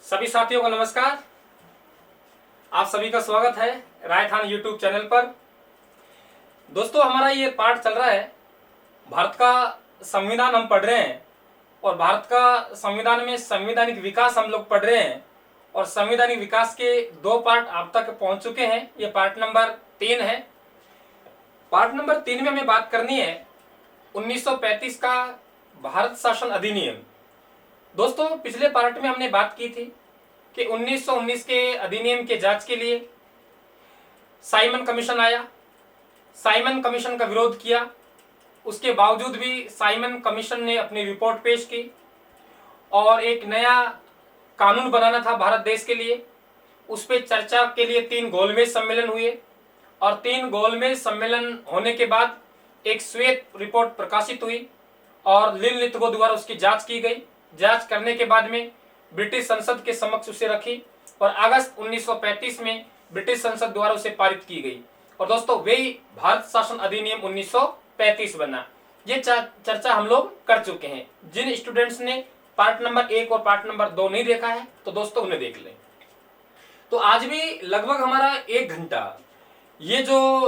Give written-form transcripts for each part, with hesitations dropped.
सभी साथियों को नमस्कार। आप सभी का स्वागत है रायथान यूट्यूब चैनल पर। दोस्तों, हमारा ये पाठ चल रहा है, भारत का संविधान हम पढ़ रहे हैं और भारत का संविधान में संवैधानिक विकास हम लोग पढ़ रहे हैं और संवैधानिक विकास के 2 पार्ट आप तक पहुंच चुके हैं। ये पार्ट नंबर 3 है। पार्ट नंबर 3 में हमें बात करनी है 1935 का भारत शासन अधिनियम। दोस्तों, पिछले पार्ट में हमने बात की थी कि 1919 के अधिनियम के जांच के लिए साइमन कमीशन आया। साइमन कमीशन का विरोध किया, उसके बावजूद भी साइमन कमीशन ने अपनी रिपोर्ट पेश की और एक नया कानून बनाना था भारत देश के लिए। उस पर चर्चा के लिए 3 गोलमेज सम्मेलन हुए और 3 गोलमेज सम्मेलन होने के बाद एक श्वेत रिपोर्ट प्रकाशित हुई और लिनलिथगो द्वारा उसकी जांच की गई। जांच करने के बाद में ब्रिटिश संसद के समक्ष उसे रखी और अगस्त 1935 में ब्रिटिश संसद द्वारा उसे पारित की गई। और दोस्तों, वही भारत शासन अधिनियम 1935 बना। ये चर्चा हम लोग कर चुके हैं। जिन स्टूडेंट्स ने पार्ट नंबर 1 और पार्ट नंबर 2 नहीं देखा है तो दोस्तों उन्हें देख लें। तो आज भी लगभग हमारा 1 घंटा ये जो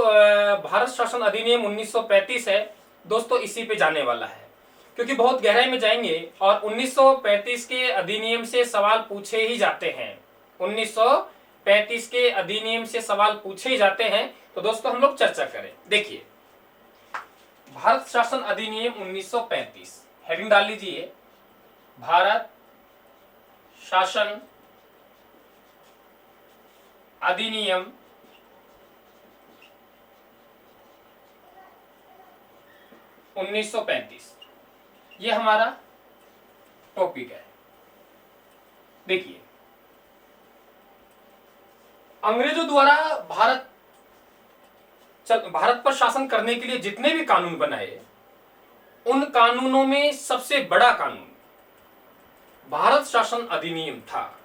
भारत शासन अधिनियम 1935 है दोस्तों, इसी पे जाने वाला है, क्योंकि बहुत गहराई में जाएंगे और 1935 के अधिनियम से सवाल पूछे ही जाते हैं। 1935 के अधिनियम से सवाल पूछे ही जाते हैं। तो दोस्तों, हम लोग चर्चा करें। देखिए, भारत शासन अधिनियम 1935, हेडिंग डाल लीजिए, भारत शासन अधिनियम 1935, ये हमारा टॉपिक है। देखिए, अंग्रेजों द्वारा भारत पर शासन करने के लिए जितने भी कानून बनाए, उन कानूनों में सबसे बड़ा कानून भारत शासन अधिनियम था।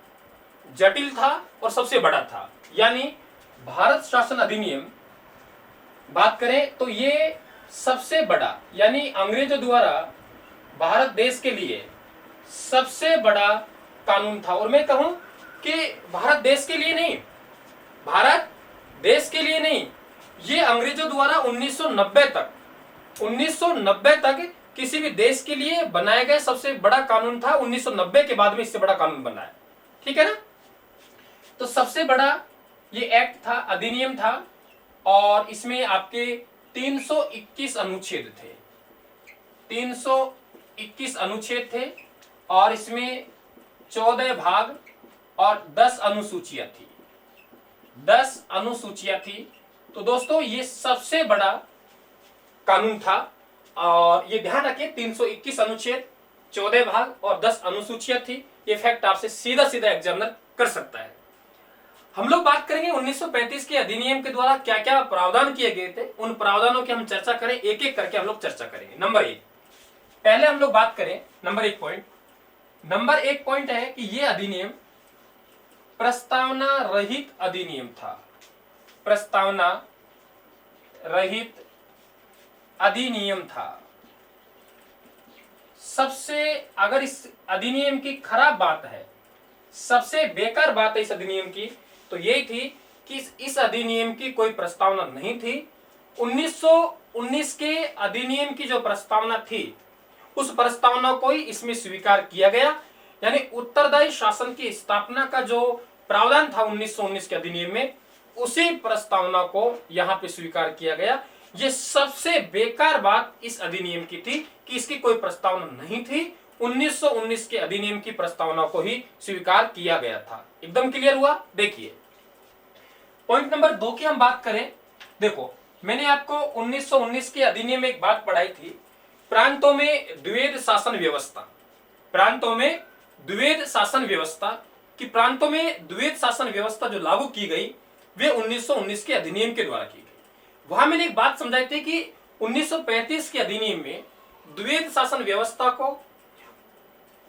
जटिल था और सबसे बड़ा था। यानी भारत शासन अधिनियम बात करें तो ये सबसे बड़ा, यानी अंग्रेजों द्वारा भारत देश के लिए सबसे बड़ा कानून था। और मैं कहूं कि भारत देश के लिए नहीं, भारत देश के लिए नहीं, ये अंग्रेजों द्वारा 1990 तक किसी भी देश के लिए बनाया गया सबसे बड़ा कानून था। 1990 के बाद में इससे बड़ा कानून बना है। ठीक है ना? तो सबसे बड़ा ये एक्ट था, अधिनियम था और इसमें आपके 321 अनुच्छेद थे। 321 अनुच्छेद थे और इसमें 14 भाग और 10 अनुसूचियां थी। 10 अनुसूचियां थी। तो दोस्तों, ये सबसे बड़ा कानून था और ये ध्यान रखिए, 321 अनुच्छेद, 14 भाग और 10 अनुसूचियां थी। ये फैक्ट आपसे सीधा सीधा एग्जामिनर कर सकता है। हम लोग बात करेंगे 1935 के अधिनियम के द्वारा क्या क्या प्रावधान किए गए थे। उन प्रावधानों की हम चर्चा करें, एक एक करके हम लोग चर्चा करेंगे। नंबर 1, पहले हम लोग बात करें नंबर 1 पॉइंट। नंबर 1 पॉइंट है कि यह अधिनियम प्रस्तावना रहित अधिनियम था। प्रस्तावना रहित अधिनियम था। सबसे, अगर इस अधिनियम की खराब बात है, सबसे बेकार बात है इस अधिनियम की, तो यही थी कि इस अधिनियम की कोई प्रस्तावना नहीं थी। 1919 के अधिनियम की जो प्रस्तावना थी, उस प्रस्तावना को ही इसमें स्वीकार किया गया। यानी उत्तरदायी शासन की स्थापना का जो प्रावधान था 1919 के अधिनियम में, उसी प्रस्तावना को यहां पे स्वीकार किया गया। यह सबसे बेकार बात इस अधिनियम की थी कि इसकी कोई प्रस्तावना नहीं थी। 1919 के अधिनियम की प्रस्तावना को ही स्वीकार किया गया था। एकदम क्लियर हुआ? देखिए, पॉइंट नंबर 2 की हम बात करें। देखो, मैंने आपको 1919 के अधिनियम में एक बात पढ़ाई थी, प्रांतों में द्विवेद शासन व्यवस्था। प्रांतों में द्विवेद शासन व्यवस्था कि प्रांतों में द्विवेद शासन व्यवस्था जो लागू की गई, वे 1919 के अधिनियम के द्वारा की गई। वहां मैंने एक बात समझाई थी कि 1935 के अधिनियम में द्विवेद शासन व्यवस्था को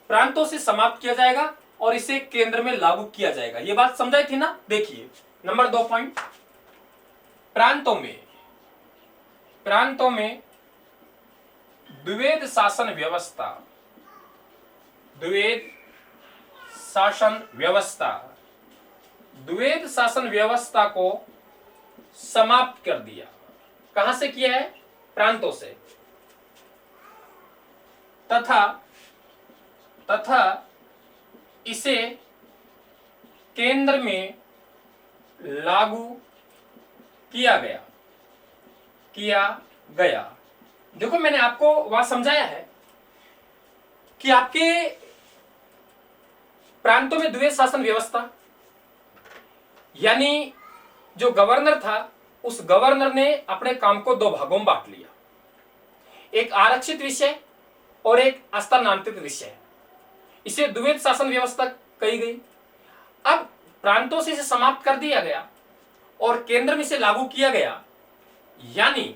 प्रांतों से समाप्त किया जाएगा और इसे केंद्र में लागू किया जाएगा। यह बात समझाई थी ना? देखिए, नंबर 2 पॉइंट, प्रांतों में द्विवेद शासन व्यवस्था, द्विवेद शासन व्यवस्था, द्वैध शासन व्यवस्था को समाप्त कर दिया। कहां से किया है? प्रांतों से। तथा इसे केंद्र में लागू किया गया। देखो मैंने आपको वहां समझाया है कि आपके प्रांतों में द्वैध शासन व्यवस्था, यानी जो गवर्नर था उस गवर्नर ने अपने काम को दो भागों में बांट लिया, एक आरक्षित विषय और एक स्थानांतरित विषय। इसे द्वैध शासन व्यवस्था कही गई। अब प्रांतों से इसे समाप्त कर दिया गया और केंद्र में इसे लागू किया गया, यानी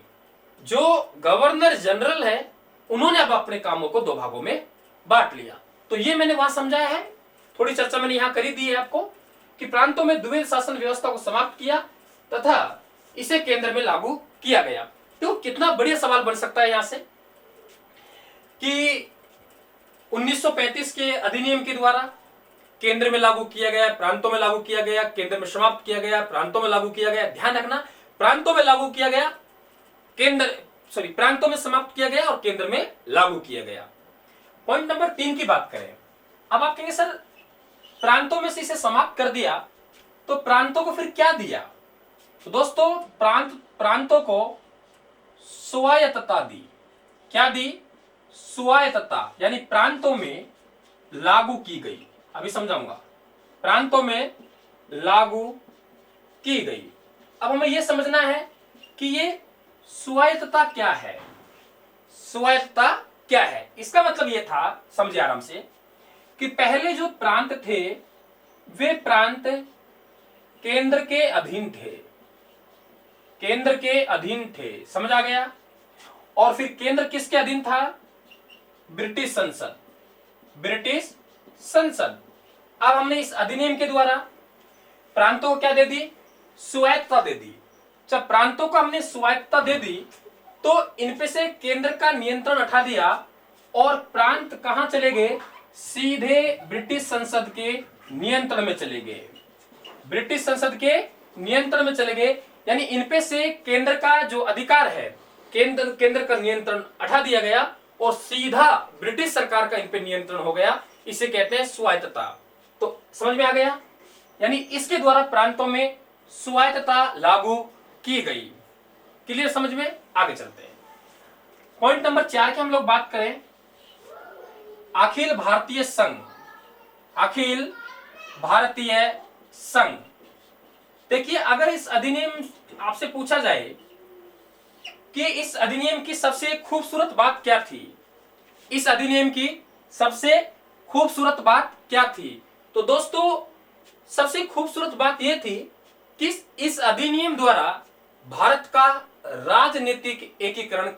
जो गवर्नर जनरल है उन्होंने अब अपने कामों को दो भागों में बांट लिया। तो ये मैंने वहां समझाया है, थोड़ी चर्चा मैंने यहां करी दी है आपको कि प्रांतों में द्वैध शासन व्यवस्था को समाप्त किया तथा इसे केंद्र में लागू किया गया। तो कितना बढ़िया सवाल बन सकता है यहां से कि 1935 के अधिनियम के द्वारा केंद्र में लागू किया गया, प्रांतों में लागू किया गया, केंद्र में समाप्त किया गया, प्रांतों में लागू किया गया। ध्यान रखना, प्रांतों में लागू किया गया, प्रांतों में समाप्त किया गया और केंद्र में लागू किया गया। पॉइंट नंबर 3 की बात करें। अब आप कहेंगे सर प्रांतों में से इसे समाप्त कर दिया तो प्रांतों को फिर क्या दिया? तो दोस्तों प्रांतों को स्वायत्तता दी। क्या दी? स्वायत्तता, यानी प्रांतों में लागू की गई। अभी समझाऊंगा। प्रांतों में लागू की गई। अब हमें यह समझना है कि ये स्वायत्तता क्या है। स्वायत्तता क्या है? इसका मतलब यह था, समझिए आराम से, कि पहले जो प्रांत थे वे प्रांत केंद्र के अधीन थे। केंद्र के अधीन थे, समझ आ गया? और फिर केंद्र किसके अधीन था? ब्रिटिश संसद। ब्रिटिश संसद। अब हमने इस अधिनियम के द्वारा प्रांतों को क्या दे दी? स्वायत्तता दे दी। जब प्रांतों को हमने स्वायत्तता दे दी तो इनपे से केंद्र का नियंत्रण हटा दिया और प्रांत कहां चले गए? सीधे ब्रिटिश संसद के नियंत्रण में चले गए। ब्रिटिश संसद के नियंत्रण में चले गए, यानी इनपे से केंद्र का जो अधिकार है, केंद्र का नियंत्रण हटा दिया गया और सीधा ब्रिटिश सरकार का इनपे नियंत्रण हो गया। इसे कहते हैं स्वायत्तता। तो समझ में आ गया? यानी इसके द्वारा प्रांतों में स्वायत्तता लागू की गई। क्लियर? समझ में? आगे चलते हैं। पॉइंट नंबर 4 की हम लोग बात करें। अखिल भारतीय संघ। अखिल भारतीय संघ। देखिए, अगर इस अधिनियम आपसे पूछा जाए कि इस अधिनियम की सबसे खूबसूरत बात क्या थी, इस अधिनियम की सबसे खूबसूरत बात क्या थी, तो दोस्तों सबसे खूबसूरत बात यह थी कि इस अधिनियम द्वारा भारत का राजनीतिक एकीकरण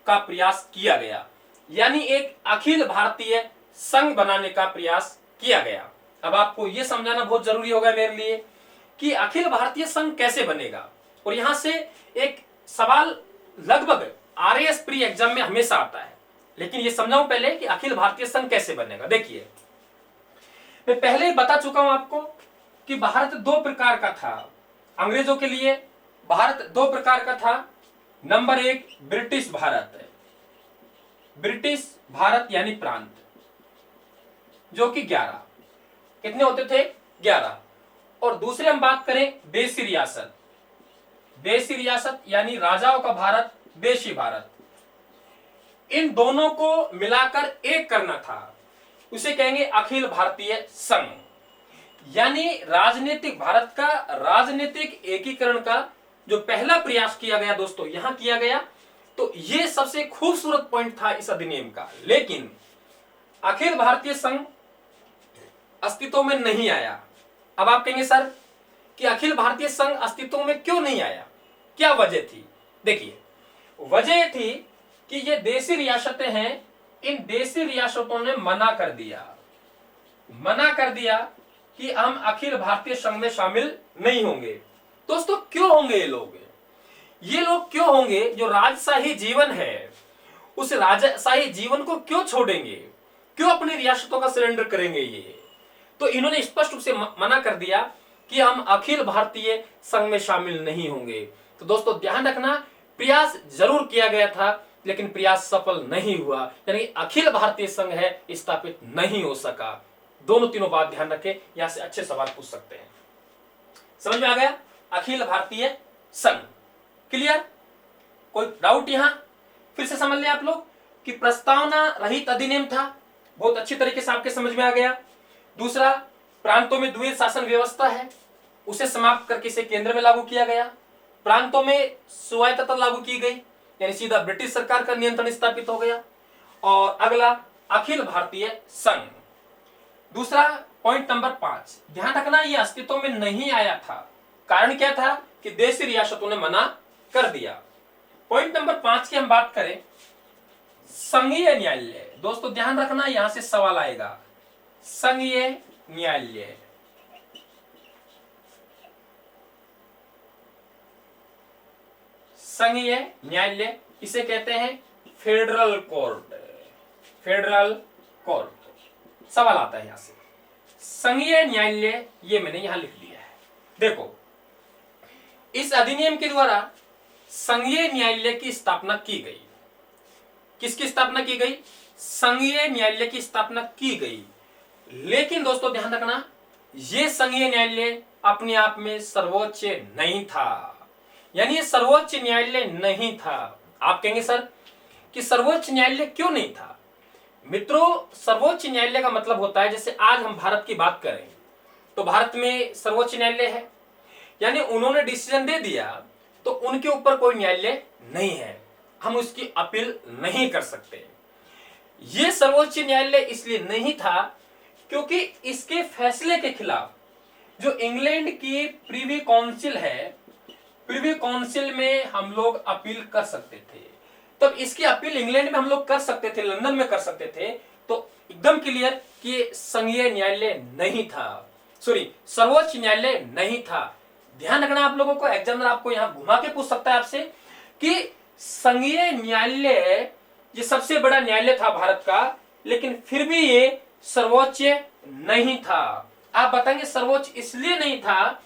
का प्रयास किया गया, यानी एक अखिल भारतीय संघ बनाने का प्रयास किया गया। अब आपको यह समझाना बहुत जरूरी होगा मेरे लिए कि अखिल भारतीय संघ कैसे बनेगा। और यहां से एक सवाल लगभग आरएएस प्री एग्जाम में हमेशा आता है, लेकिन यह समझाऊं पहले कि अखिल भारतीय संघ कैसे बनेगा। देखिए, मैं पहले ही बता चुका हूं आपको कि भारत दो प्रकार का था। अंग्रेजों के लिए भारत दो प्रकार का था। Number 1 British Bharat. British Bharat यानी प्रांत, जो कि 11 कितने होते थे? 11। और दूसरे हम बात करें देशी रियासत। देशी रियासत यानी राजाओं का भारत, देशी भारत। इन दोनों को मिलाकर एक करना था, उसे कहेंगे अखिल भारतीय संघ। यानी राजनीतिक भारत का राजनीतिक एकीकरण का जो पहला प्रयास किया गया दोस्तों यहां किया गया। तो यह सबसे खूबसूरत पॉइंट था इस अधिनियम का। लेकिन अखिल भारतीय संघ अस्तित्व में नहीं आया। अब आप कहेंगे सर कि अखिल भारतीय संघ अस्तित्व में क्यों नहीं आया, क्या वजह थी? देखिए, वजह थी कि ये देशी रियासतें हैं, इन देशी रियासतों ने मना कर दिया कि हम अखिल भारतीय संघ में शामिल नहीं होंगे। दोस्तों क्यों होंगे ये लोग? ये लोग क्यों होंगे? जो राजशाही जीवन है उस राजशाही जीवन को क्यों छोड़ेंगे? क्यों अपनी रियासतों का सरेंडर करेंगे? ये तो इन्होंने स्पष्ट रूप से मना कर दिया कि हम अखिल भारतीय संघ में शामिल नहीं होंगे। तो दोस्तों ध्यान रखना, प्रयास जरूर किया गया था लेकिन प्रयास सफल नहीं हुआ, यानी अखिल भारतीय संघ है स्थापित नहीं हो सका। दोनों तीनों बात ध्यान रखें, यहां से अच्छे सवाल पूछ सकते हैं। समझ में आ गया? अखिल भारतीय संघ क्लियर? कोई डाउट यहां? फिर से समझ लें आप लोग कि प्रस्तावना रहित अधिनियम था, बहुत अच्छी तरीके से आपके समझ में आ गया। दूसरा, प्रांतों में द्वैध शासन व्यवस्था है, उसे समाप्त करके इसे केंद्र में लागू किया गया। प्रांतों में स्वायत्तता लागू की गई, यानी सीधा ब्रिटिश सरकार का नियंत्रण स्थापित हो गया। और अगला, अखिल भारतीय संघ। दूसरा पॉइंट नंबर 5, ध्यान रखना यह अस्तित्व में नहीं आया था। कारण क्या था? कि देशी रियासतों ने मना कर दिया। पॉइंट नंबर 5 की हम बात करें, संघीय न्यायालय। दोस्तों ध्यान रखना, यहां से सवाल आएगा, संघीय न्यायालय। संघीय न्यायालय इसे कहते हैं फेडरल कोर्ट। फेडरल कोर्ट सवाल आता है यहां से। संघीय न्यायालय ये मैंने यहां लिख दिया है। देखो, इस अधिनियम के द्वारा संघीय न्यायालय की स्थापना की गई। किसकी स्थापना की गई? संघीय न्यायालय की स्थापना की गई। लेकिन दोस्तों ध्यान रखना, यह संघीय न्यायालय अपने आप में सर्वोच्च नहीं था, यानी ये सर्वोच्च न्यायालय नहीं था। आप कहेंगे सर कि सर्वोच्च न्यायालय क्यों नहीं था? मित्रों, सर्वोच्च न्यायालय का मतलब होता है, जैसे आज हम भारत की बात करें तो भारत में सर्वोच्च न्यायालय है, यानी उन्होंने डिसीजन दे दिया तो उनके ऊपर कोई न्यायालय नहीं है, हम उसकी अपील नहीं कर सकते। यह सर्वोच्च न्यायालय इसलिए नहीं था क्योंकि इसके फैसले के खिलाफ जो इंग्लैंड की प्रीवी काउंसिल है, प्रीवी काउंसिल में हम लोग अपील कर सकते थे। तब इसकी अपील इंग्लैंड में हम लोग कर सकते थे, लंदन में कर सकते थे। तो एकदम क्लियर कि संघीय न्यायालय नहीं था, सॉरी सर्वोच्च न्यायालय नहीं था। ध्यान रखना आप लोगों को, एग्जामिनर आपको यहां घुमा के पूछ सकता है आपसे कि संघीय न्यायालय ये सबसे बड़ा न्यायालय था भारत का, लेकिन फिर भी ये सर्वोच्च नहीं था। आप बताएंगे सर्वोच्च इसलिए नहीं था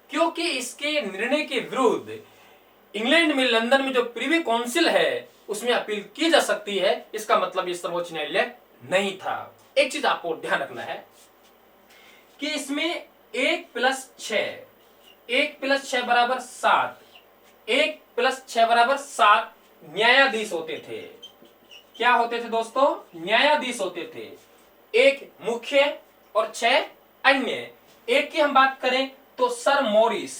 क्योंकि इसके निर्णय के विरुद्ध इंग्लैंड में, लंदन में जो प्रीवी काउंसिल है उसमें अपील की जा सकती है। इसका मतलब ये सर्वोच्च न्यायालय नहीं था। एक चीज आपको ध्यान रखना है कि इसमें 1+6, 1+6 बराबर 7, 1+6 बराबर 7 न्यायाधीश होते थे। क्या होते थे दोस्तों? न्यायाधीश होते थे। एक मुख्य और 6 अन्य। एक की हम बात करें तो सर मॉरिस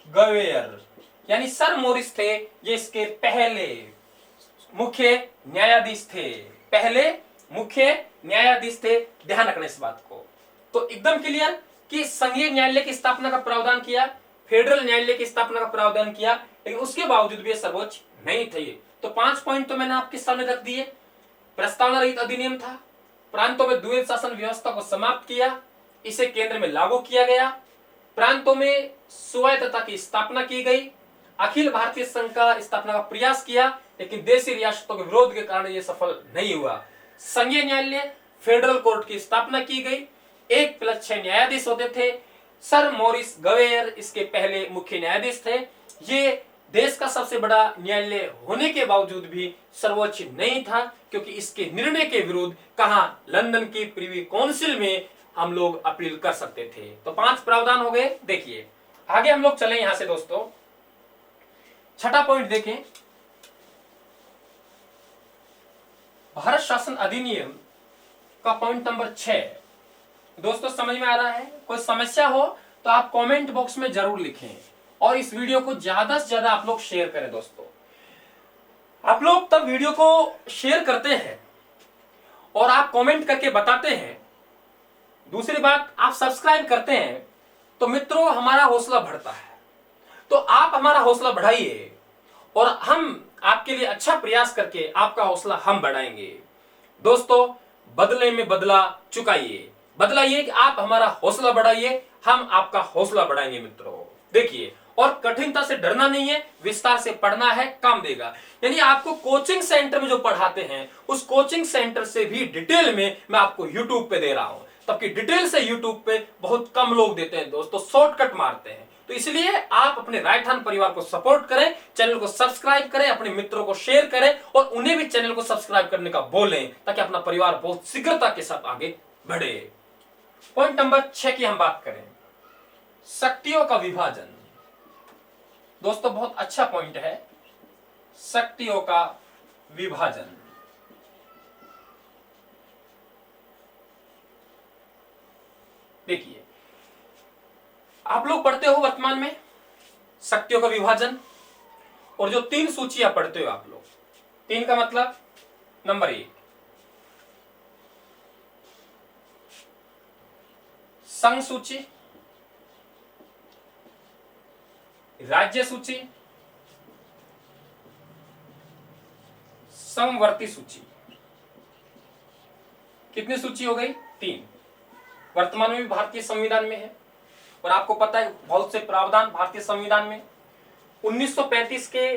गवेयर, यानी सर मॉरिस थे, ये इसके पहले मुख्य न्यायाधीश थे, पहले मुख्य न्यायाधीश थे। ध्यान रखना इस बात को। तो एकदम क्लियर कि संघीय न्यायालय की स्थापना का प्रावधान किया, फेडरल न्यायालय की स्थापना का प्रावधान किया, लेकिन उसके बावजूद भी सर्वोच्च नहीं थे। तो 5 पॉइंट तो मैंने आपके सामने रख दिए। प्रस्तावना रहित अधिनियम था, प्रांतों में द्वैध शासन व्यवस्था को समाप्त किया, इसे केंद्र में लागू किया गया, प्रांतों में स्वायत्तता की स्थापना की गई, अखिल भारतीय संघ का स्थापना का प्रयास किया, लेकिन देशी रियासतों के विरोध के कारण यह सफल नहीं हुआ। संघीय न्यायालय, फेडरल कोर्ट की स्थापना की गई, 1+6 न्यायाधीश होते थे। सर मॉरिस गवेयर इसके पहले मुख्य न्यायाधीश थे। ये देश का सबसे बड़ा न्यायालय होने के बावजूद भी सर्वोच्च नहीं था, क्योंकि इसके निर्णय के विरुद्ध कहां, लंदन की प्रीवी काउंसिल में हम लोग अपील कर सकते थे। तो 5 प्रावधान हो गए। देखिए आगे हम लोग चले यहां से दोस्तों, छठा पॉइंट देखें, भारत शासन अधिनियम का पॉइंट नंबर 6। दोस्तों समझ में आ रहा है? कोई समस्या हो तो आप कमेंट बॉक्स में जरूर लिखें और इस वीडियो को ज्यादा से ज्यादा आप लोग शेयर करें। दोस्तों आप लोग तब वीडियो को शेयर करते हैं और आप कमेंट करके बताते हैं, दूसरी बात आप सब्सक्राइब करते हैं, तो मित्रों हमारा हौसला बढ़ता है। तो आप हमारा हौसला बढ़ाइए और हम आपके लिए अच्छा प्रयास करके आपका हौसला हम बढ़ाएंगे। दोस्तों बदले में बदला चुकाइए, बदला ये कि आप हमारा हौसला बढ़ाइए, हम आपका हौसला बढ़ाएंगे। मित्रों देखिए और कठिनता से डरना नहीं है, विस्तार से पढ़ना है, काम देगा। यानी आपको कोचिंग सेंटर में जो पढ़ाते हैं उस कोचिंग सेंटर से भी डिटेल में मैं आपको यूट्यूब पे दे रहा हूं। तबकि डिटेल से यूट्यूब पे बहुत कम लोग देते हैं दोस्तों, शॉर्टकट मारते हैं। तो इसलिए आप अपने राइट हैंड परिवार को सपोर्ट करें, चैनल को सब्सक्राइब करें, अपने मित्रों को शेयर करें और उन्हें भी चैनल को सब्सक्राइब करने का बोलें, ताकि अपना परिवार बहुत शीघ्रता के साथ आगे बढ़े। पॉइंट नंबर 6 की हम बात करें, शक्तियों का विभाजन। दोस्तों बहुत अच्छा पॉइंट है, शक्तियों का विभाजन। देखिए, आप लोग पढ़ते हो वर्तमान में शक्तियों का विभाजन, और जो 3 सूचियां पढ़ते हो आप लोग, 3 का मतलब नंबर 1 संघ सूची, राज्य सूची, समवर्ती सूची। कितनी सूची हो गई? 3। वर्तमान में भी भारतीय संविधान में है, और आपको पता है बहुत से प्रावधान भारतीय संविधान में 1935 के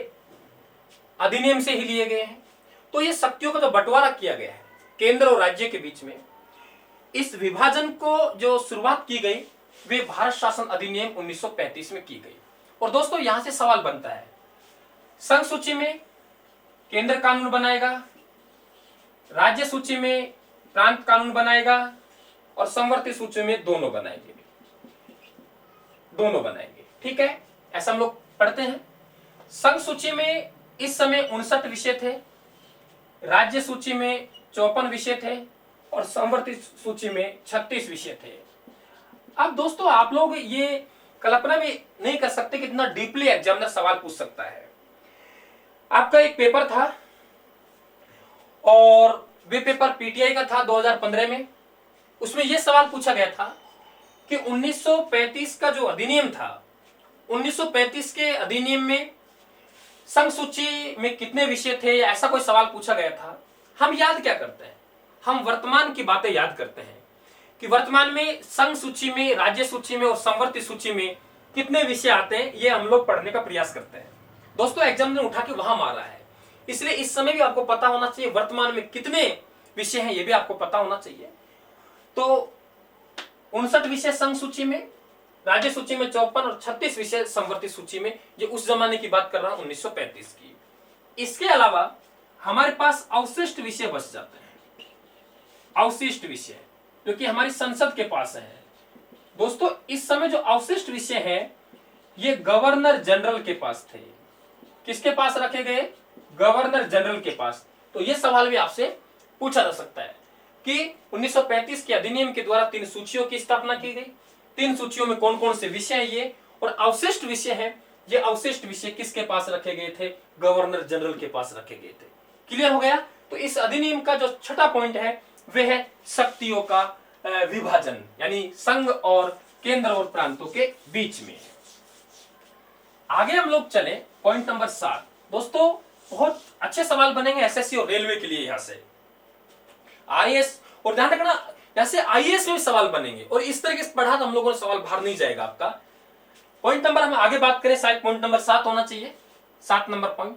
अधिनियम से ही लिए गए हैं। तो ये शक्तियों का जो बंटवारा किया गया है केंद्र और राज्य के बीच में, इस विभाजन को जो शुरुआत की गई वे भारत शासन अधिनियम 1935 में की गई। और दोस्तों यहां से सवाल बनता है, संघ सूची में केंद्र कानून बनाएगा, राज्य सूची में प्रांत कानून बनाएगा, और समवर्ती सूची में दोनों बनाएंगे, ठीक है, ऐसा हम लोग पढ़ते हैं। संघ सूची में इस समय 59 विषय थे, राज्य सूची में 54 विषय थे, और समवर्ती सूची में 36 विषय थे। अब दोस्तों आप लोग ये कल्पना भी नहीं कर सकते कितना डीपली एग्जामिनर सवाल पूछ सकता है। आपका एक पेपर था, और वे पेपर पीटीआई का था 2015 में। उसमें यह सवाल पूछा गया था कि 1935 का जो अधिनियम था, 1935 के अधिनियम में संघ सूची में कितने विषय थे, ऐसा कोई सवाल पूछा गया था। हम याद क्या करते हैं, हम वर्तमान की बातें याद करते हैं कि वर्तमान में संघ सूची में, राज्य सूची में और समवर्ती सूची में कितने विषय आते हैं, ये हम लोग पढ़ने का प्रयास करते हैं। दोस्तों एग्जाम ने उठा के वहां मारा है, इसलिए इस समय भी आपको पता होना चाहिए वर्तमान में कितने विषय हैं, ये भी आपको पता होना चाहिए। तो 59 विषय संघ सूची में, राज्य सूची में 54 और 36 विषय समवर्ती सूची में। ये उस जमाने की बात कर रहा हूं, 1935 की। इसके अलावा हमारे पास अवशिष्ट विषय बच जाते हैं, अवशिष्ट विषय जो कि हमारी संसद के पास है। दोस्तों इस समय जो अवशिष्ट विषय हैं ये गवर्नर जनरल के पास थे। किसके पास रखे गए? गवर्नर जनरल के पास। तो ये सवाल भी आपसे पूछा जा सकता है कि 1935 के अधिनियम के द्वारा 3 सूचियों की स्थापना की गई, 3 सूचियों में कौन कौन से विषय हैं ये, और अवशिष्ट विषय हैं, ये अवशिष्ट विषय किसके पास रखे गए थे? गवर्नर जनरल के पास रखे गए थे। क्लियर हो गया? तो इस अधिनियम का जो छठा पॉइंट है वह है शक्तियों का विभाजन, यानी संघ और केंद्र और प्रांतों के बीच में। आगे हम लोग चले पॉइंट नंबर 7। दोस्तों बहुत अच्छे सवाल बनेंगे एसएससी और रेलवे के लिए, यहां से आईएएस, और ध्यान रखना जैसे आईएएस में सवाल बनेंगे, और इस तरीके से पढ़ा तो हम लोगों ने सवाल बाहर नहीं जाएगा आपका। पॉइंट नंबर हम आगे बात करें, शायद पॉइंट नंबर 7 होना चाहिए। 7 नंबर पॉइंट,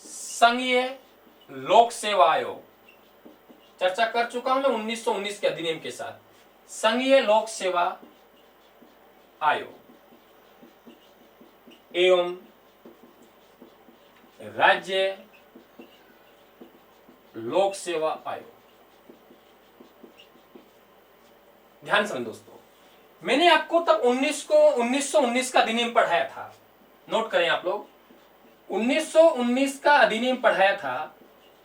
संघीय लोक सेवा आयोग। चर्चा कर चुका हूं मैं 1919 के अधिनियम के साथ। संघीय लोक सेवा आयोग एवं राज्य लोक सेवा आयोग। ध्यान से दोस्तों, मैंने आपको तब 1919 का अधिनियम पढ़ाया था। नोट करें आप लोग, 1919 का अधिनियम पढ़ाया था,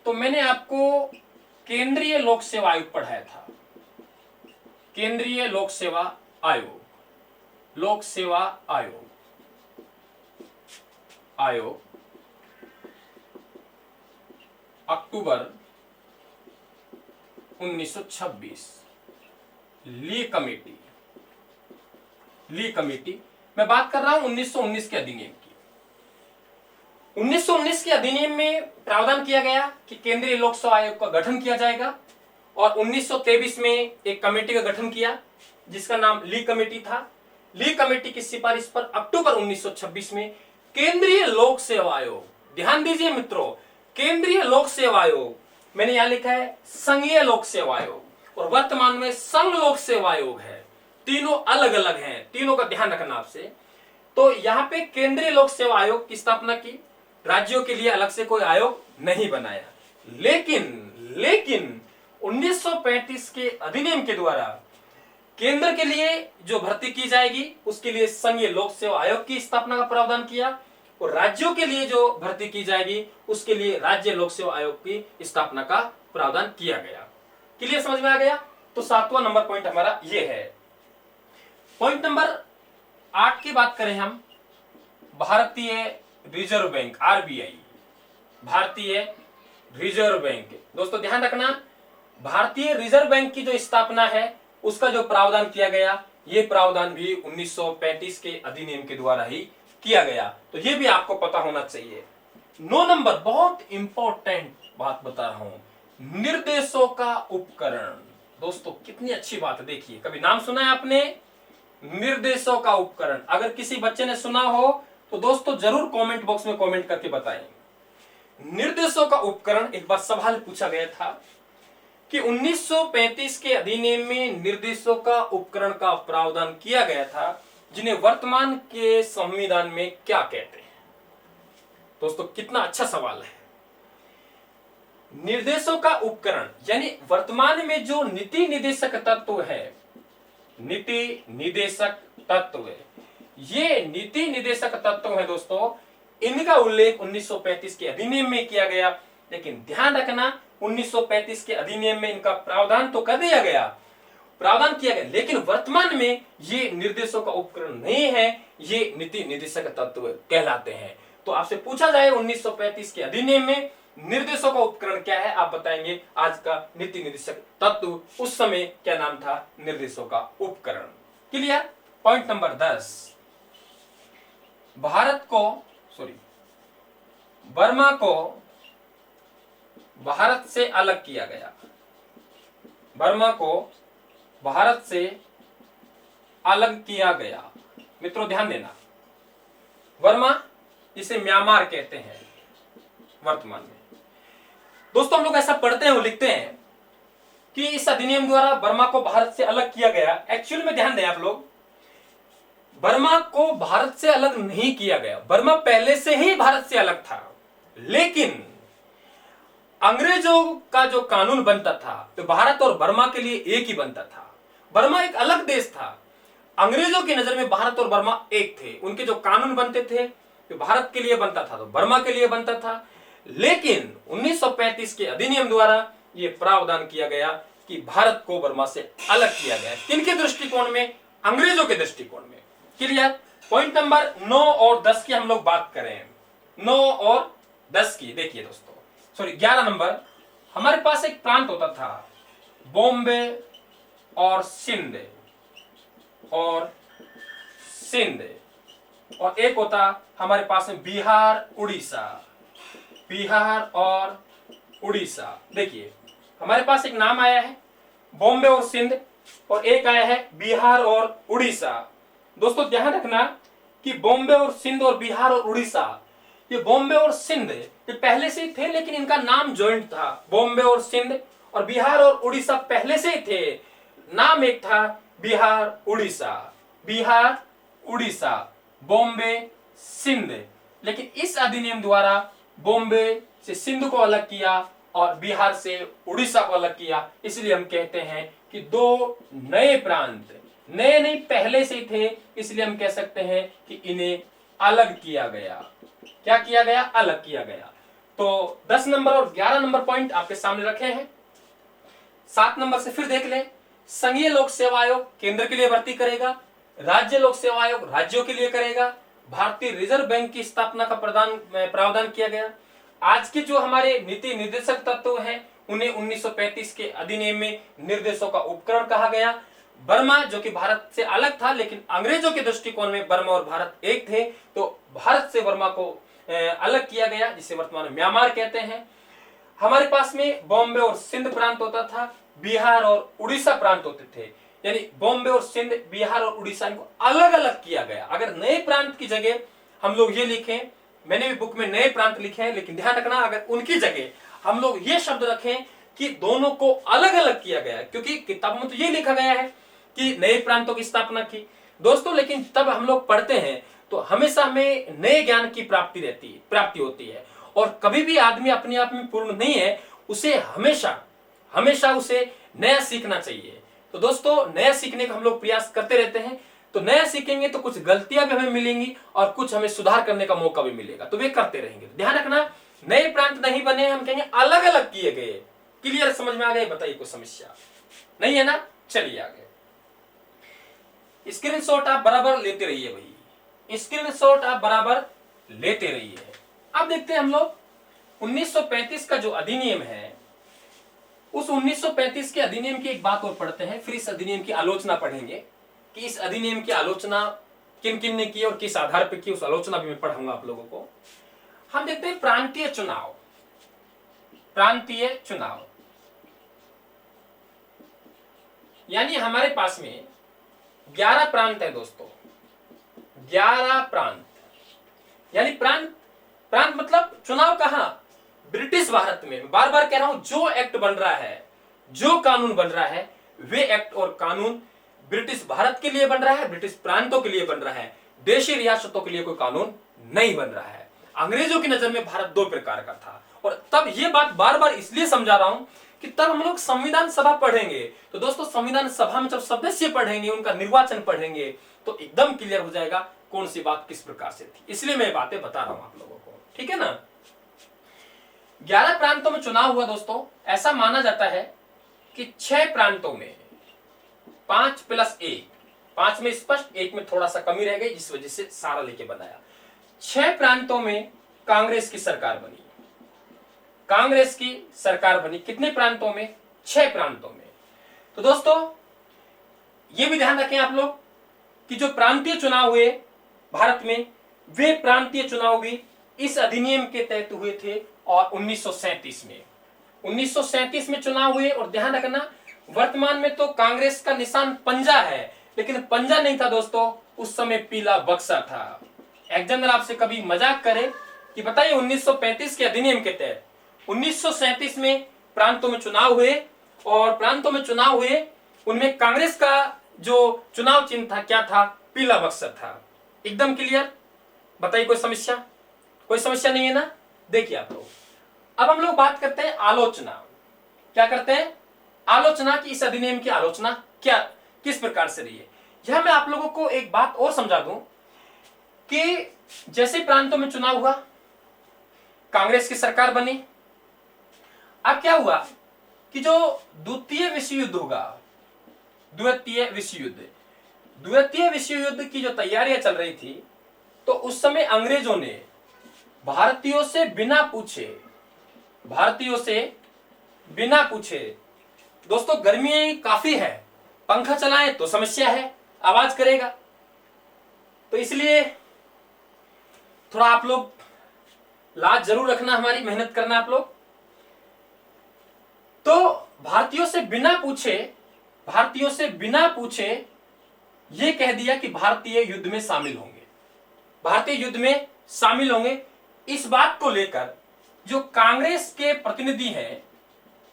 तो मैंने आपको केंद्रीय लोक सेवा आयोग पढ़ाया था। केंद्रीय लोक सेवा आयोग, लोक सेवा आयोग, आयोग अक्टूबर 1926। ली कमेटी, ली कमेटी, मैं बात कर रहा हूं 1919 के अधिनियम की। 1919 के अधिनियम में प्रावधान किया गया कि केंद्रीय लोक सेवा आयोग का गठन किया जाएगा, और 1923 में एक कमेटी का गठन किया जिसका नाम ली कमेटी था। ली कमेटी की सिफारिश पर अक्टूबर 1926 में केंद्रीय लोक सेवा आयोग, ध्यान दीजिए मित्रों, केंद्रीय लोक सेवा आयोग, मैंने यहां लिखा है संघीय लोक सेवा आयोग और वर्तमान में संघ लोक सेवा आयोग है, तीनों अलग अलग हैं, तीनों का ध्यान रखना आपसे। तो यहां पे केंद्रीय लोक सेवा आयोग की स्थापना की, राज्यों के लिए अलग से कोई आयोग नहीं बनाया। लेकिन 1935 के अधिनियम के द्वारा केंद्र के लिए जो भर्ती की जाएगी उसके लिए संघीय लोक सेवा आयोग की स्थापना का प्रावधान किया और राज्यों के लिए जो भर्ती की जाएगी उसके लिए राज्य लोक सेवा आयोग की स्थापना का प्रावधान किया गया। क्लियर, समझ में आ गया? तो 7वां नंबर पॉइंट हमारा ये है। पॉइंट नंबर 8 की बात करें हम, भारतीय रिजर्व बैंक, आरबीआई, भारतीय रिजर्व बैंक। दोस्तों ध्यान रखना, भारतीय रिजर्व बैंक की जो स्थापना है उसका जो प्रावधान किया गया, ये प्रावधान भी 1935 के अधिनियम के द्वारा ही किया गया। तो ये भी आपको पता होना चाहिए। 9 नंबर, बहुत इंपॉर्टेंट बात बता रहा हूं, निर्देशों का उपकरण। दोस्तों कितनी अच्छी बात है, देखिए, कभी नाम सुना है आपने? निर्देशों का उपकरण। अगर किसी बच्चे ने सुना हो तो दोस्तों जरूर कमेंट बॉक्स में कमेंट करके बताएं। निर्देशों का उपकरण, एक बार सवाल पूछा गया था कि 1935 के अधिनियम में निर्देशों का उपकरण का प्रावधान किया गया था, जिन्हें वर्तमान के संविधान में क्या कहते हैं? दोस्तों कितना अच्छा सवाल है। निर्देशों का उपकरण यानी वर्तमान में जो नीति निदेशक तत्व है, नीति निदेशक तत्व, ये नीति निदेशक तत्व है दोस्तों, इनका उल्लेख 1935 के अधिनियम में किया गया। लेकिन ध्यान रखना, 1935 के अधिनियम में इनका प्रावधान तो कर दिया गया, प्रावधान किया गया, लेकिन वर्तमान में ये निर्देशों का उपकरण नहीं है, ये नीति निदेशक तत्व कहलाते हैं। तो आपसे पूछा जाए 1935 के अधिनियम में निर्देशों का उपकरण क्या है, आप बताएंगे आज का नीति निदेशक तत्व, उस समय क्या नाम था? निर्देशों का उपकरण। क्लियर? पॉइंट नंबर 10, बर्मा को भारत से अलग किया गया। बर्मा को भारत से अलग किया गया। मित्रों ध्यान देना, बर्मा, इसे म्यांमार कहते हैं वर्तमान में। दोस्तों हम लोग ऐसा पढ़ते हैं और लिखते हैं कि इस अधिनियम द्वारा बर्मा को भारत से अलग किया गया। एक्चुअल में ध्यान दें आप लोग, बर्मा को भारत से अलग नहीं किया गया, बर्मा पहले से ही भारत से अलग था। लेकिन अंग्रेजों का जो कानून बनता था तो भारत और बर्मा के लिए एक ही बनता था। बर्मा एक अलग देश था, अंग्रेजों की नजर में भारत और बर्मा एक थे। उनके जो कानून बनते थे तो भारत के लिए बनता था तो बर्मा के लिए बनता था। लेकिन 1935 के अधिनियम द्वारा यह प्रावधान किया गया कि भारत को बर्मा से अलग किया गया। किनके दृष्टिकोण में? अंग्रेजों के दृष्टिकोण में। क्लियर? पॉइंट नंबर 9 और 10 की हम लोग बात करें। 9 और 10 की देखिए दोस्तों, 11 नंबर, हमारे पास एक प्रांत होता था बॉम्बे और सिंध, और एक होता हमारे पास में बिहार, उड़ीसा, बिहार और उड़ीसा। देखिए हमारे पास एक नाम आया है बॉम्बे और सिंध, और एक आया है बिहार और उड़ीसा। दोस्तों ध्यान रखना कि बॉम्बे और सिंध और बिहार और उड़ीसा, ये बॉम्बे और सिंध ये पहले से ही थे, लेकिन इनका नाम जॉइंट था। बॉम्बे और सिंध और बिहार और उड़ीसा पहले से ही थे, नाम एक था बिहार उड़ीसा, बिहार उड़ीसा, बॉम्बे सिंध। लेकिन इस अधिनियम द्वारा बॉम्बे से सिंध को अलग किया और बिहार से उड़ीसा को अलग किया। इसलिए हम कहते हैं कि दो नए प्रांत, नए नहीं पहले से थे, इसलिए हम कह सकते हैं कि इन्हें अलग किया गया। क्या किया गया? अलग किया गया। तो 10 नंबर और 11 नंबर पॉइंट आपके सामने रखे हैं। 7 नंबर से फिर देख लें, संघीय लोक सेवा आयोग केंद्र के लिए भर्ती करेगा, राज्य लोक सेवा आयोग राज्यों के लिए करेगा, भारतीय रिजर्व बैंक की स्थापना का प्रावधान किया गया। आज के जो हमारे नीति निर्देशक तत्व हैं उन्हें 1935 के अधिनियम में निर्देशों का उपकरण कहा गया। बर्मा जो कि भारत से अलग था, लेकिन अंग्रेजों के दृष्टिकोण में बर्मा और भारत एक थे, तो भारत से बर्मा को अलग किया गया, जिसे वर्तमान में म्यांमार कहते हैं। हमारे पास में बॉम्बे और सिंध प्रांत होता था, बिहार और उड़ीसा प्रांत होते थे। यानी बॉम्बे और सिंध, बिहार और उड़ीसा, इनको अलग अलग किया गया। अगर नए प्रांत की जगह हम लोग ये लिखें, मैंने भी बुक में नए प्रांत लिखे हैं, लेकिन ध्यान रखना अगर उनकी जगह हम लोग ये शब्द रखें कि दोनों को अलग अलग किया गया है, क्योंकि किताब में तो ये लिखा गया है कि नए प्रांतों की स्थापना की दोस्तों, लेकिन तब हम लोग पढ़ते हैं तो हमेशा हमें नए ज्ञान की प्राप्ति होती है। और कभी भी आदमी अपने आप में पूर्ण नहीं है, उसे हमेशा हमेशा उसे नया सीखना चाहिए। तो दोस्तों नया सीखने का हम लोग प्रयास करते रहते हैं, तो नया सीखेंगे तो कुछ गलतियां भी हमें मिलेंगी और कुछ हमें सुधार करने का मौका भी मिलेगा, तो वे करते रहेंगे। ध्यान रखना, नए प्रांत नहीं बने, हम कहेंगे अलग अलग किए गए। क्लियर, समझ में आ गए? बताइए कोई समस्या नहीं है ना? चलिए आगे। स्क्रीनशॉट आप बराबर लेते रहिए भाई, स्क्रीनशॉट आप बराबर लेते रहिए। अब देखते हैं हम लोग 1935 का जो अधिनियम है, उस 1935 के अधिनियम की एक बात और पढ़ते हैं, फिर इस अधिनियम की आलोचना पढ़ेंगे कि इस अधिनियम की आलोचना किन किन ने की और किस आधार पर की, उस आलोचना भी मैं पढ़ाऊंगा आप लोगों को। हम देखते हैं प्रांतीय चुनाव। प्रांतीय चुनाव यानी हमारे पास में 11 प्रांत है दोस्तों, 11 प्रांत। यानी प्रांत मतलब चुनाव कहां? ब्रिटिश भारत में। बार बार कह रहा हूं, जो एक्ट बन रहा है, जो कानून बन रहा है, वे एक्ट और कानून ब्रिटिश भारत के लिए बन रहा है, ब्रिटिश प्रांतों के लिए बन रहा है। देशी रियासतों के लिए कोई कानून नहीं बन रहा है। अंग्रेजों की नजर में भारत दो प्रकार का था। और तब ये बात बार बार इसलिए समझा रहा हूं कि तब हम लोग संविधान सभा पढ़ेंगे, तो दोस्तों संविधान सभा में जब सदस्य पढ़ेंगे, उनका निर्वाचन पढ़ेंगे, तो एकदम क्लियर हो जाएगा कौन सी बात किस प्रकार से थी। इसलिए मैं बातें बता रहा हूं आप लोगों को, ठीक है ना? 11 प्रांतों में चुनाव हुआ दोस्तों। ऐसा माना जाता है कि 6 प्रांतों में 5 + 1, 5 में स्पष्ट, 1 में थोड़ा सा कमी रह गई, जिस वजह से सारा लेके बनाया। 6 प्रांतों में कांग्रेस की सरकार बनी। कांग्रेस की सरकार बनी कितने प्रांतों में? 6 प्रांतों में। तो दोस्तों यह भी ध्यान रखें आप लोग कि जो प्रांतीय चुनाव हुए भारत में, वे प्रांतीय चुनाव भी इस अधिनियम के तहत हुए थे। और 1937 में चुनाव हुए। और ध्यान रखना, वर्तमान में तो कांग्रेस का निशान पंजा है, लेकिन पंजा नहीं था दोस्तों, उस समय पीला बक्सा था। एक जनरल आपसे कभी मजाक करे कि बताइए 1935 के अधिनियम के तहत 1937 में प्रांतों में चुनाव हुए, और प्रांतों में चुनाव हुए, उनमें कांग्रेस का जो चुनाव चिन्ह था क्या था? पीला बक्सा था। एकदम क्लियर? बताइए कोई समस्या? कोई समस्या नहीं है ना? देखिए आप लोग, अब हम लोग बात करते हैं आलोचना। क्या करते हैं? आलोचना की। इस अधिनियम की आलोचना क्या किस प्रकार से रही है, यह मैं आप लोगों को एक बात और समझा दूं कि जैसे प्रांतों में चुनाव हुआ, कांग्रेस की सरकार बनी। अब क्या हुआ कि जो द्वितीय विश्व युद्ध होगा, द्वितीय विश्व युद्ध की जो तैयारियां चल रही थी, तो उस समय अंग्रेजों ने भारतीयों से बिना पूछे दोस्तों, गर्मी काफी है, पंखा चलाएं तो समस्या है, आवाज करेगा, तो इसलिए थोड़ा आप लोग लाज जरूर रखना, हमारी मेहनत करना आप लोग। तो भारतीयों से बिना पूछे ये कह दिया कि भारतीय युद्ध में शामिल होंगे। इस बात को लेकर जो कांग्रेस के प्रतिनिधि हैं,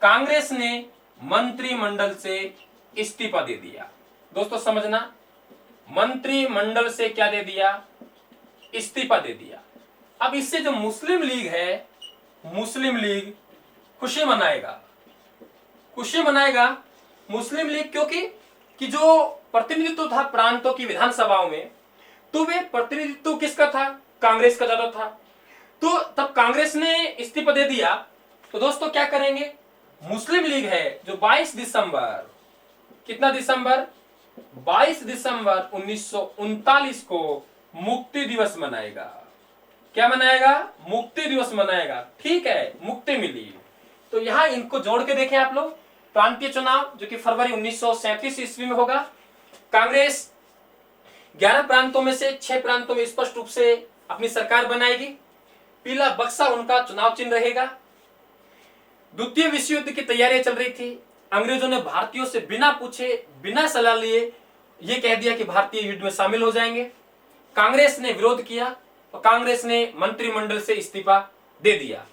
कांग्रेस ने मंत्रिमंडल से इस्तीफा दे दिया। दोस्तों समझना, मंत्रिमंडल से क्या दे दिया? इस्तीफा दे दिया। अब इससे जो मुस्लिम लीग है, मुस्लिम लीग खुशी मनाएगा मुस्लिम लीग, क्योंकि कि जो प्रतिनिधित्व था प्रांतों की विधानसभाओं में, तो वे प्रतिनिधित्व किसका था? कांग्रेस का ज्यादा था। तो तब कांग्रेस ने इस्तीफा दे दिया, तो दोस्तों क्या करेंगे? मुस्लिम लीग है जो 22 दिसंबर, कितना दिसंबर? 22 दिसंबर 1939 को मुक्ति दिवस मनाएगा। क्या मनाएगा? मुक्ति दिवस मनाएगा। ठीक है, मुक्ति मिली। तो यहां इनको जोड़ के देखें आप लोग, प्रांतीय चुनाव जो कि फरवरी 1937 ईस्वी में होगा। कांग्रेस 11 प्रांतों में से 6 प्रांतों में स्पष्ट रूप से अपनी सरकार बनाएगी। पीला बक्सा उनका चुनाव चिन्ह रहेगा। द्वितीय विश्व युद्ध की तैयारियां चल रही थी, अंग्रेजों ने भारतीयों से बिना पूछे बिना सलाह लिए ये कह दिया कि भारतीय युद्ध में शामिल हो जाएंगे। कांग्रेस ने विरोध किया और कांग्रेस ने मंत्रिमंडल से इस्तीफा दे दिया।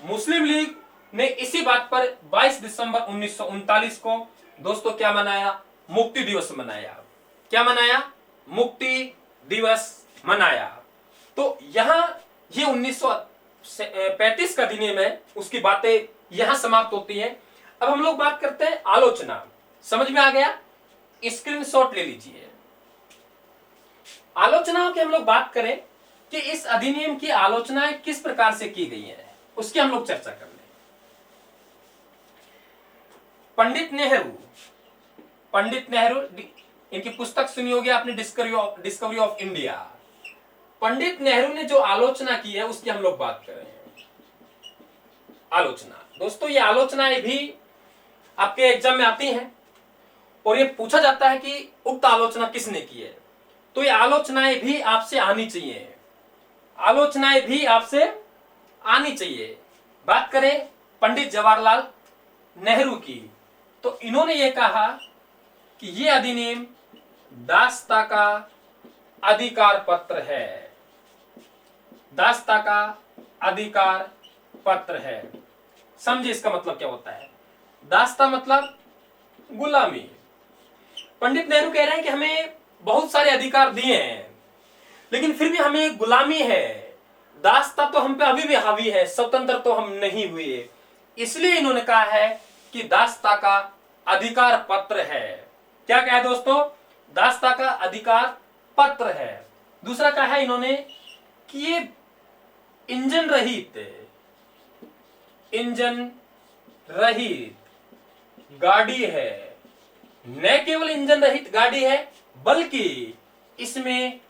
मुस्लिम लीग ने इसी बात पर 22 दिसंबर 1939 को दोस्तों क्या मनाया? मुक्ति दिवस मनाया। क्या मनाया? मुक्ति दिवस मनाया। तो यहां ये 1935 का अधिनियम है, उसकी बातें यहां समाप्त होती हैं। अब हम लोग बात करते हैं आलोचना। समझ में आ गया? स्क्रीनशॉट ले लीजिए। आलोचनाओं की हम लोग बात करें कि इस अधिनियम की आलोचनाएं किस प्रकार से की गई हैं, उसकी हम लोग चर्चा कर लें। पंडित नेहरू, इनकी पुस्तक सुनी होगी आपने, discovery of India. Pandit Nehru ने जो आलोचना की है उसकी हम लोग बात कर रहे हैं। आलोचना दोस्तों, ये आलोचनाएं भी आपके एग्जाम में आती हैं और ये पूछा जाता है कि उक्त आलोचना किसने की है। तो ये आलोचनाएं भी आपसे आनी चाहिए, आलोचनाएं भी आपसे आनी चाहिए। बात करें पंडित जवाहरलाल नेहरू की, तो इन्होंने ये कहा कि ये अधिनियम दासता का अधिकार पत्र है। दासता का अधिकार पत्र है। समझिए इसका मतलब क्या होता है। दासता मतलब गुलामी। पंडित नेहरू कह रहे हैं कि हमें बहुत सारे अधिकार दिए हैं, लेकिन फिर भी हमें गुलामी है। दासता तो हम पे अभी भी हावी है, स्वतंत्र तो हम नहीं हुए। इसलिए इन्होंने कहा है कि दासता का अधिकार पत्र है। क्या कहा है दोस्तों? दासता का अधिकार पत्र है। दूसरा कहा है इन्होंने कि ये इंजन रहित गाड़ी है। न केवल इंजन रहित गाड़ी है, बल्कि इसमें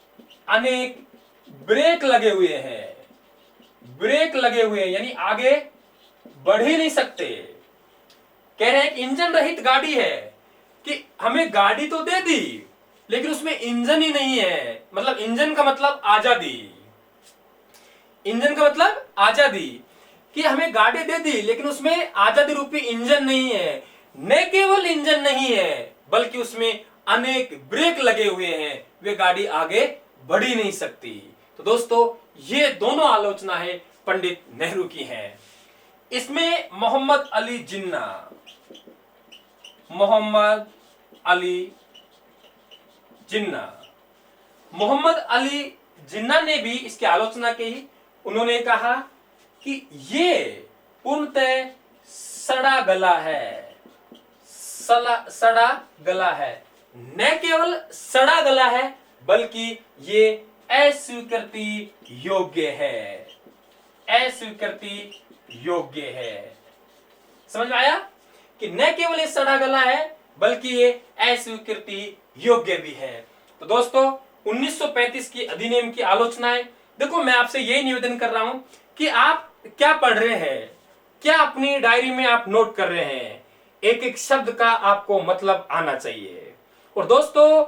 अनेक ब्रेक लगे हुए हैं। ब्रेक लगे हुए हैं यानी आगे बढ़ ही नहीं सकते। कह रहे हैं कि इंजन रहित गाड़ी है, कि हमें गाड़ी तो दे दी लेकिन उसमें इंजन ही नहीं है। मतलब इंजन का मतलब आजादी। इंजन का मतलब आजादी, कि हमें गाड़ी दे दी लेकिन उसमें आजादी रूपी इंजन नहीं है। न केवल इंजन नहीं है, बल्कि उसमें अनेक ब्रेक लगे हुए हैं, वे गाड़ी आगे बढ़ ही नहीं सकती। तो दोस्तों ये दोनों आलोचना है पंडित नेहरू की हैं। इसमें मोहम्मद अली जिन्ना ने भी इसकी आलोचना की। उन्होंने कहा कि ये पूर्णतः सड़ा गला है। सड़ा गला है। न केवल सड़ा गला है, बल्कि ये अस्वीकृति योग्य है। अस्वीकृति योग्य है। समझ में आया कि न केवल ये सड़ा गला है, बल्कि ये अस्वीकृति योग्य भी है। तो दोस्तों 1935 की अधिनियम की आलोचनाएं, देखो मैं आपसे यही निवेदन कर रहा हूं कि आप क्या पढ़ रहे हैं, क्या अपनी डायरी में आप नोट कर रहे हैं। एक एक शब्द का आपको मतलब आना चाहिए। और दोस्तों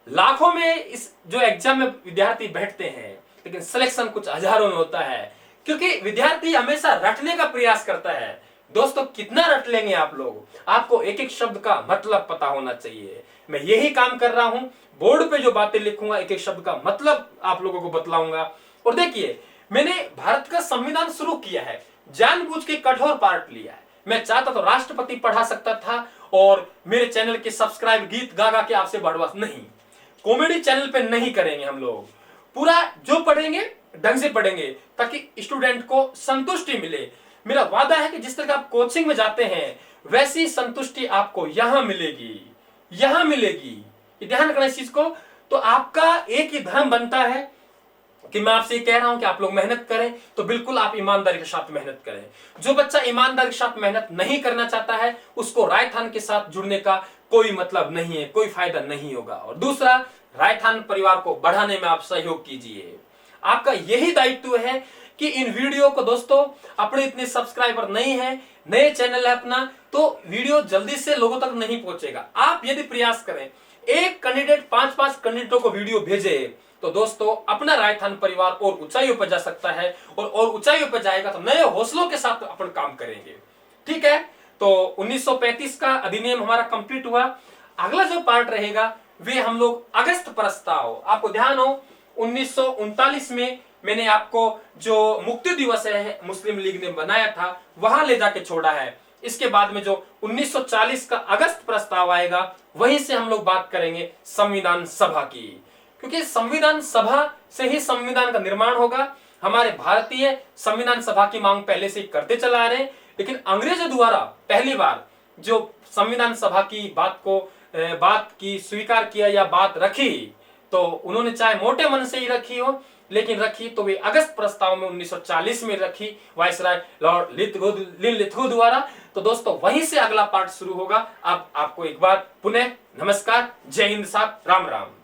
लाखों में इस जो एग्जाम में विद्यार्थी बैठते हैं, लेकिन सिलेक्शन कुछ हजारों में होता है, क्योंकि विद्यार्थी हमेशा रटने का प्रयास करता है। दोस्तों कितना रट लेंगे आप लोग? आपको एक एक शब्द का मतलब पता होना चाहिए। मैं यही काम कर रहा हूं। बोर्ड पे जो बातें लिखूंगा, एक एक शब्द का मतलब आप लोगों को बतलाऊंगा। और देखिए मैंने भारत का संविधान शुरू किया है, जानबूझ के कठोर पार्ट लिया है। मैं चाहता तो राष्ट्रपति पढ़ा सकता था और मेरे चैनल के सब्सक्राइब गीत गा गा के आपसे बढ़वा, नहीं, कॉमेडी चैनल पे नहीं करेंगे हम लोग। पूरा जो पढ़ेंगे ढंग से पढ़ेंगे ताकि स्टूडेंट को संतुष्टि मिले। मेरा वादा है कि जिस तरह आप कोचिंग में जाते हैं वैसी संतुष्टि आपको यहां मिलेगी, यहां मिलेगी। ध्यान रखना इस चीज को। तो आपका एक ही धर्म बनता है कि मैं आपसे कह रहा हूं कि आप लोग मेहनत करें, तो बिल्कुल आप ईमानदारी के साथ मेहनत करें। जो बच्चा ईमानदारी के साथ मेहनत नहीं करना चाहता है, उसको रायथान के साथ जुड़ने का कोई मतलब नहीं है, कोई फायदा नहीं होगा। और दूसरा, रायथान परिवार को बढ़ाने में आप सहयोग कीजिए। आपका यही दायित्व है कि इन वीडियो को, दोस्तों अपने इतने सब्सक्राइबर नहीं है, नए चैनल है अपना, तो वीडियो जल्दी से लोगों तक नहीं पहुंचेगा। आप यदि प्रयास करें, एक कैंडिडेट 5-5 कैंडिडेटों को वीडियो भेजे, तो दोस्तों अपना रायथान परिवार और ऊंचाइयों पर जा सकता है। और ऊंचाइयों पर जाएगा तो नए हौसलों के साथ अपन काम करेंगे। ठीक है, तो 1935 का अधिनियम हमारा कंप्लीट हुआ। अगला जो पार्ट रहेगा वे हम लोग अगस्त प्रस्ताव, आपको ध्यान हो 1939 में मैंने आपको जो मुक्ति दिवस है मुस्लिम लीग ने बनाया था वहां ले जाके छोड़ा है। इसके बाद में जो 1940 का अगस्त प्रस्ताव आएगा वहीं से हम लोग बात करेंगे संविधान सभा की, क्योंकि संविधान सभा से ही संविधान का निर्माण होगा। हमारे भारतीय संविधान सभा की मांग पहले से करते चला आ रहे हैं, लेकिन अंग्रेजों द्वारा पहली बार जो संविधान सभा की बात की स्वीकार किया या बात रखी, तो उन्होंने चाहे मोटे मन से ही रखी हो, लेकिन रखी तो वे अगस्त प्रस्ताव में 1940 में रखी वायसराय लॉर्ड लिथगो द्वारा। तो दोस्तों वहीं से अगला पार्ट शुरू होगा। अब आपको एक बार पुनः नमस्कार, जय हिंद साहब, राम राम।